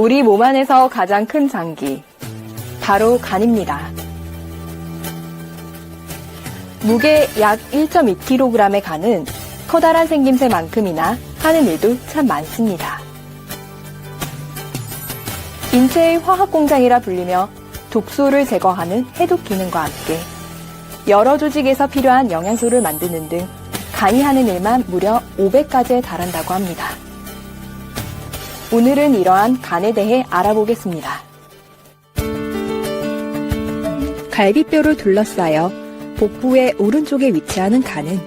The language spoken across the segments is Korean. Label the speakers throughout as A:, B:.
A: 우리 몸 안에서 가장 큰 장기, 바로 간입니다. 무게 약 1.2kg의 간은 커다란 생김새만큼이나 하는 일도 참 많습니다. 인체의 화학공장이라 불리며 독소를 제거하는 해독 기능과 함께 여러 조직에서 필요한 영양소를 만드는 등 간이 하는 일만 무려 500가지에 달한다고 합니다. 오늘은 이러한 간에 대해 알아보겠습니다. 갈비뼈로 둘러싸여 복부의 오른쪽에 위치하는 간은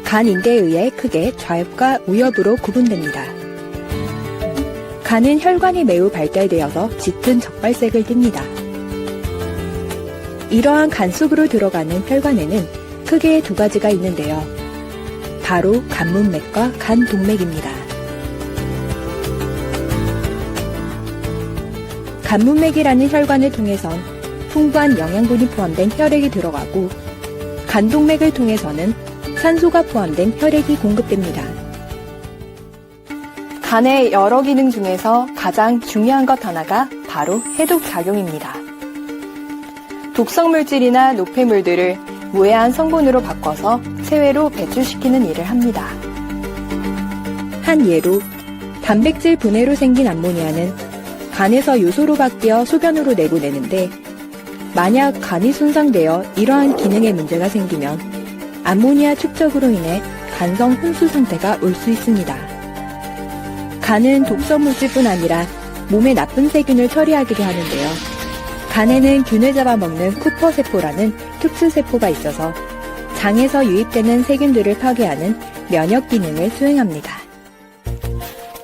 A: 간인대에 의해 크게 좌엽과 우엽으로 구분됩니다. 간은 혈관이 매우 발달되어서 짙은 적발색을 띱니다. 이러한 간 속으로 들어가는 혈관에는 크게 두 가지가 있는데요. 바로 간문맥과 간동맥입니다. 간문맥이라는 혈관을 통해선 풍부한 영양분이 포함된 혈액이 들어가고 간동맥을 통해서는 산소가 포함된 혈액이 공급됩니다. 간의 여러 기능 중에서 가장 중요한 것 하나가 바로 해독작용입니다. 독성물질이나 노폐물들을 무해한 성분으로 바꿔서 체외로 배출시키는 일을 합니다. 한 예로 단백질 분해로 생긴 암모니아는 간에서 요소로 바뀌어 소변으로 내보내는데 만약 간이 손상되어 이러한 기능에 문제가 생기면 암모니아 축적으로 인해 간성 혼수 상태가 올 수 있습니다. 간은 독성물질뿐 아니라 몸에 나쁜 세균을 처리하기도 하는데요. 간에는 균을 잡아먹는 쿠퍼세포라는 특수세포가 있어서 장에서 유입되는 세균들을 파괴하는 면역 기능을 수행합니다.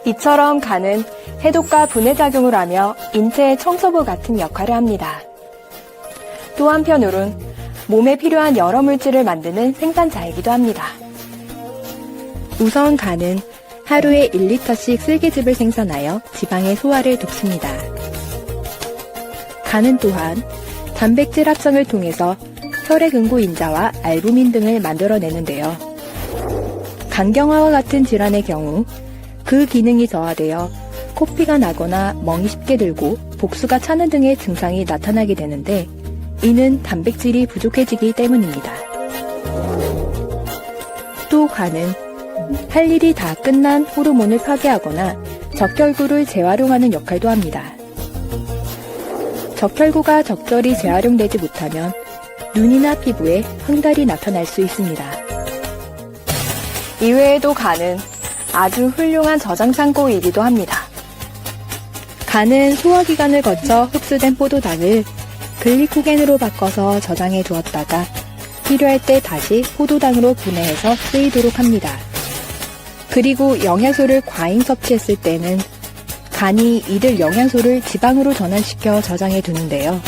A: 이처럼 간은 해독과 분해작용을 하며 인체의 청소부 같은 역할을 합니다. 또 한편으론 몸에 필요한 여러 물질을 만드는 생산자이기도 합니다. 우선 간은 하루에 1리터씩 쓸개즙을 생산하여 지방의 소화를 돕습니다. 간은 또한 단백질 합성을 통해서 혈액응고인자와 알부민 등을 만들어내는데요. 간경화와 같은 질환의 경우 그 기능이 저하되어 코피가 나거나 멍이 쉽게 들고 복수가 차는 등의 증상이 나타나게 되는데 이는 단백질이 부족해지기 때문입니다. 또 간은 할 일이 다 끝난 호르몬을 파괴하거나 적혈구를 재활용하는 역할도 합니다. 적혈구가 적절히 재활용되지 못하면 눈이나 피부에 황달이 나타날 수 있습니다. 이외에도 간은 아주 훌륭한 저장 창고이기도 합니다. 간은 소화기관을 거쳐 흡수된 포도당을 글리코겐으로 바꿔서 저장해 두었다가 필요할 때 다시 포도당으로 분해해서 쓰이도록 합니다. 그리고 영양소를 과잉 섭취했을 때는 간이 이들 영양소를 지방으로 전환시켜 저장해 두는데요.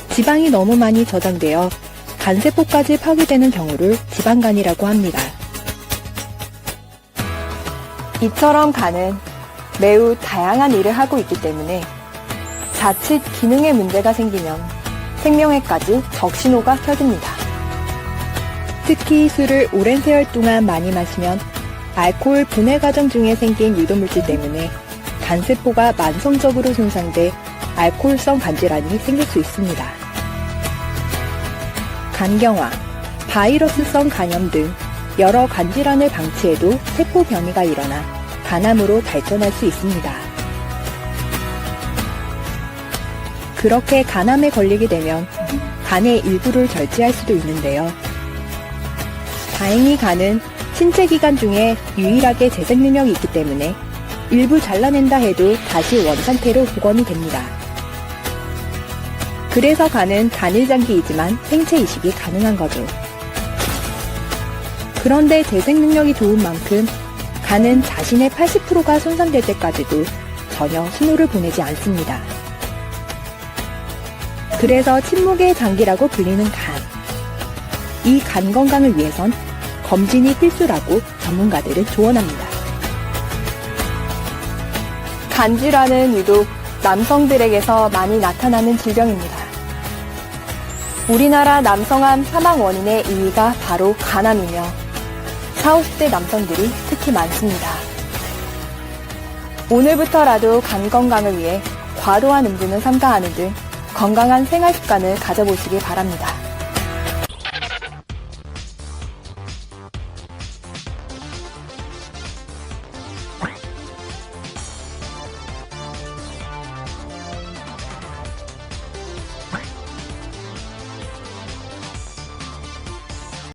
A: 지방이 너무 많이 저장되어 간세포까지 파괴되는 경우를 지방간이라고 합니다. 이처럼 간은 매우 다양한 일을 하고 있기 때문에 자칫 기능에 문제가 생기면 생명에까지 적신호가 켜집니다. 특히 술을 오랜 세월 동안 많이 마시면 알코올 분해 과정 중에 생긴 유도물질 때문에 간세포가 만성적으로 손상돼 알코올성 간질환이 생길 수 있습니다. 간경화, 바이러스성 간염 등 여러 간질환을 방치해도 세포 변이가 일어나 간암으로 발전할 수 있습니다. 그렇게 간암에 걸리게 되면 간의 일부를 절제할 수도 있는데요. 다행히 간은 신체 기관 중에 유일하게 재생 능력이 있기 때문에 일부 잘라낸다 해도 다시 원상태로 복원이 됩니다. 그래서 간은 단일장기이지만 생체 이식이 가능한 거죠. 그런데 재생 능력이 좋은 만큼 간은 자신의 80%가 손상될 때까지도 전혀 신호를 보내지 않습니다. 그래서 침묵의 장기라고 불리는 간. 이 간 건강을 위해선 검진이 필수라고 전문가들은 조언합니다. 간질환은 유독 남성들에게서 많이 나타나는 질병입니다. 우리나라 남성암 사망 원인의 2위가 바로 간암이며 40, 50대 남성들이 특히 많습니다. 오늘부터라도 간 건강을 위해 과도한 음주는 삼가하는 등 건강한 생활 습관을 가져보시기 바랍니다.